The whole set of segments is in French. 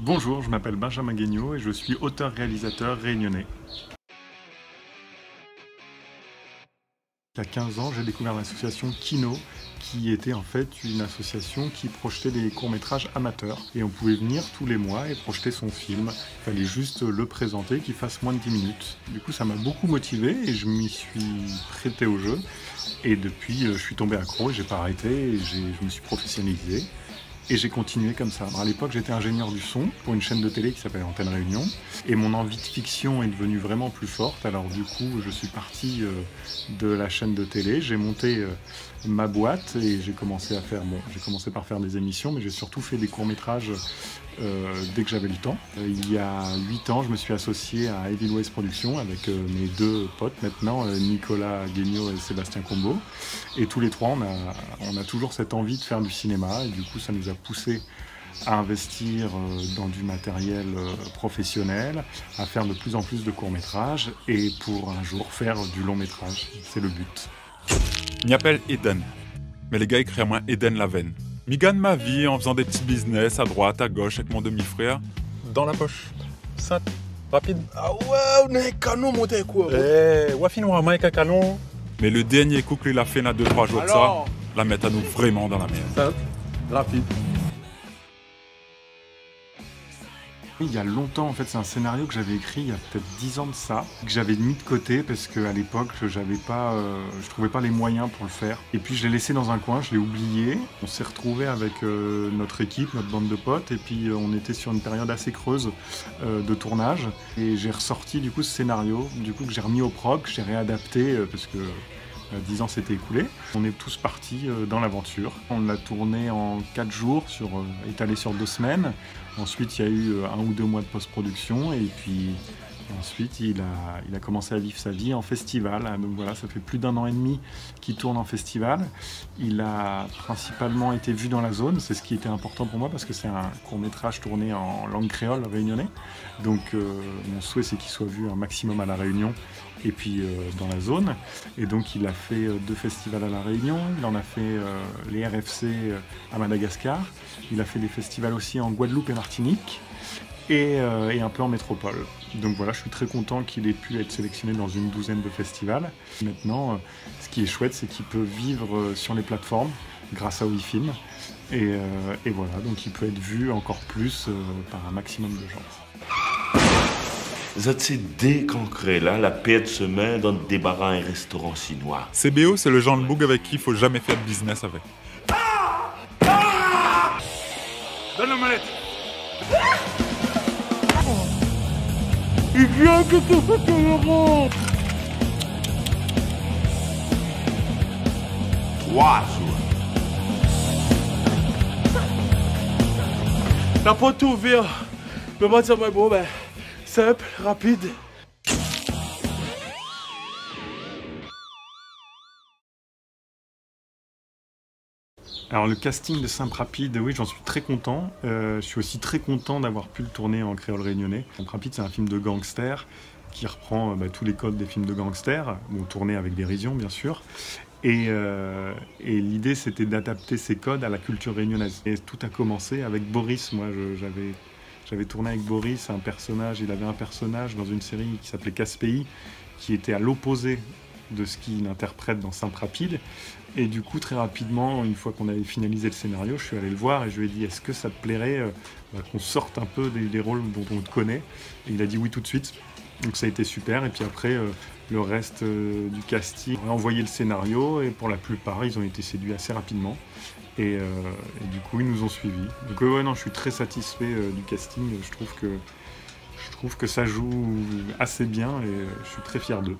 Bonjour, je m'appelle Benjamin Guignot et je suis auteur-réalisateur réunionnais. Il y a 15 ans, j'ai découvert l'association Kino, qui était en fait une association qui projetait des courts-métrages amateurs. Et on pouvait venir tous les mois et projeter son film. Il fallait juste le présenter, qu'il fasse moins de 10 minutes. Du coup, ça m'a beaucoup motivé et je m'y suis prêté au jeu. Et depuis, je suis tombé accro, j'ai pas arrêté et je me suis professionnalisé. Et j'ai continué comme ça. Alors à l'époque, j'étais ingénieur du son pour une chaîne de télé qui s'appelle Antenne Réunion. Et mon envie de fiction est devenue vraiment plus forte. Alors du coup, je suis parti de la chaîne de télé. J'ai monté ma boîte et j'ai commencé par faire des émissions, mais j'ai surtout fait des courts-métrages dès que j'avais le temps. Il y a 8 ans, je me suis associé à Evil Ways Productions avec mes deux potes maintenant, Nicolas Guignot et Sébastien Combeau. Et tous les trois, on a toujours cette envie de faire du cinéma. Et du coup, ça nous a poussé à investir dans du matériel professionnel, à faire de plus en plus de courts-métrages et pour un jour faire du long-métrage. C'est le but. Je m'appelle Eden, mais les gars écrivent à moi Eden Laven. Je gagne ma vie en faisant des petits business à droite, à gauche avec mon demi-frère. Dans la poche. Simple, rapide. Ah ouais, on a un canon monté quoi. Wafin Wama avec un canon. Mais le dernier coup qu'il a fait, il y a 2-3 jours de ça, la met à nous vraiment dans la merde. Simple, rapide. Il y a longtemps, en fait, c'est un scénario que j'avais écrit il y a peut-être 10 ans de ça, que j'avais mis de côté parce qu'à l'époque, je trouvais pas les moyens pour le faire. Et puis je l'ai laissé dans un coin, je l'ai oublié. On s'est retrouvés avec notre équipe, notre bande de potes, et puis on était sur une période assez creuse de tournage. Et j'ai ressorti du coup ce scénario, du coup que j'ai remis au prog, que j'ai réadapté parce que 10 ans s'étaient écoulés. On est tous partis dans l'aventure. On l'a tourné en 4 jours, étalé sur 2 semaines. Ensuite, il y a eu 1 ou 2 mois de post-production et puis ensuite, il a commencé à vivre sa vie en festival. Donc voilà, ça fait plus d'1 an et demi qu'il tourne en festival. Il a principalement été vu dans la zone, c'est ce qui était important pour moi parce que c'est un court-métrage tourné en langue créole réunionnais. Donc mon souhait, c'est qu'il soit vu un maximum à La Réunion et puis dans la zone. Et donc il a fait 2 festivals à La Réunion, il en a fait les RFC à Madagascar, il a fait des festivals aussi en Guadeloupe et Martinique, et un peu en métropole. Donc voilà, je suis très content qu'il ait pu être sélectionné dans une 12aine de festivals. Maintenant, ce qui est chouette, c'est qu'il peut vivre sur les plateformes grâce à WeFilm. Et voilà, donc il peut être vu encore plus par un maximum de gens. C'est décancré là, la paix de semaine dans des bars et restaurants chinois. CBO, c'est le genre de boug avec qui il faut jamais faire de business avec. Donne la mallette. Il vient que tu fais le rond. 3 jours. La porte est ouverte. Le match est bon, ben, simple, rapide. Alors le casting de Simple Rapide, oui, j'en suis très content. Je suis aussi très content d'avoir pu le tourner en créole réunionnais. Simple Rapide, c'est un film de gangster qui reprend tous les codes des films de gangsters, bon, tourné avec dérision bien sûr. Et l'idée, c'était d'adapter ces codes à la culture réunionnaise. Et tout a commencé avec Boris. Moi, j'avais tourné avec Boris un personnage. Il avait un personnage dans une série qui s'appelait Casse-Pays, qui était à l'opposé de ce qu'il interprète dans Simple Rapide. Et du coup, très rapidement, une fois qu'on avait finalisé le scénario, je suis allé le voir et je lui ai dit « Est-ce que ça te plairait qu'on sorte un peu des rôles dont on te connaît ?» Et il a dit oui tout de suite. Donc ça a été super. Et puis après, le reste du casting, on a envoyé le scénario et pour la plupart, ils ont été séduits assez rapidement. Et du coup, ils nous ont suivis. Donc ouais, non, je suis très satisfait du casting. Je trouve que ça joue assez bien et je suis très fier d'eux.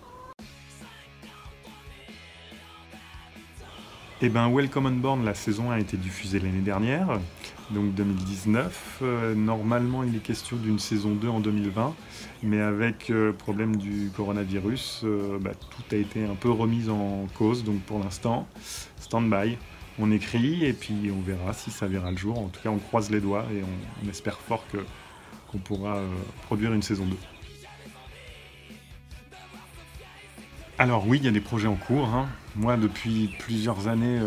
Eh bien, Welcome on Board, la saison 1 a été diffusée l'année dernière, donc 2019. Normalement, il est question d'une saison 2 en 2020, mais avec le problème du coronavirus, tout a été un peu remis en cause. Donc pour l'instant, stand-by. On écrit et puis on verra si ça verra le jour. En tout cas, on croise les doigts et on espère fort qu'on pourra produire une saison 2. Alors oui, il y a des projets en cours, hein. Moi, depuis plusieurs années,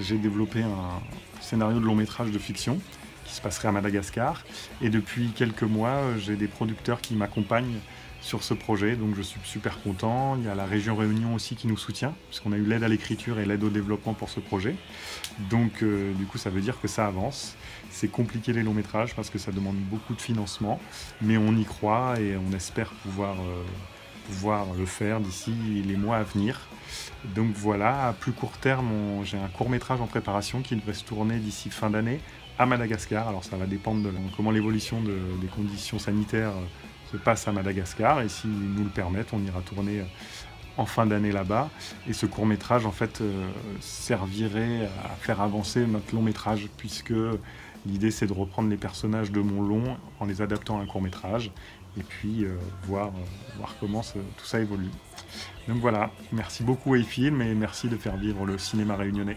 j'ai développé un scénario de long métrage de fiction qui se passerait à Madagascar. Et depuis quelques mois, j'ai des producteurs qui m'accompagnent sur ce projet, donc je suis super content. Il y a la région Réunion aussi qui nous soutient, puisqu'on a eu l'aide à l'écriture et l'aide au développement pour ce projet. Donc du coup, ça veut dire que ça avance. C'est compliqué les longs métrages parce que ça demande beaucoup de financement, mais on y croit et on espère pouvoir le faire d'ici les mois à venir. Donc voilà, à plus court terme, j'ai un court métrage en préparation qui devrait se tourner d'ici fin d'année à Madagascar. Alors ça va dépendre de comment l'évolution des conditions sanitaires se passe à Madagascar, et s'ils nous le permettent, on ira tourner en fin d'année là-bas. Et ce court métrage en fait servirait à faire avancer notre long métrage, puisque l'idée c'est de reprendre les personnages de mon long en les adaptant à un court métrage et puis voir comment tout ça évolue. Donc voilà, merci beaucoup A-Film et merci de faire vivre le cinéma réunionnais.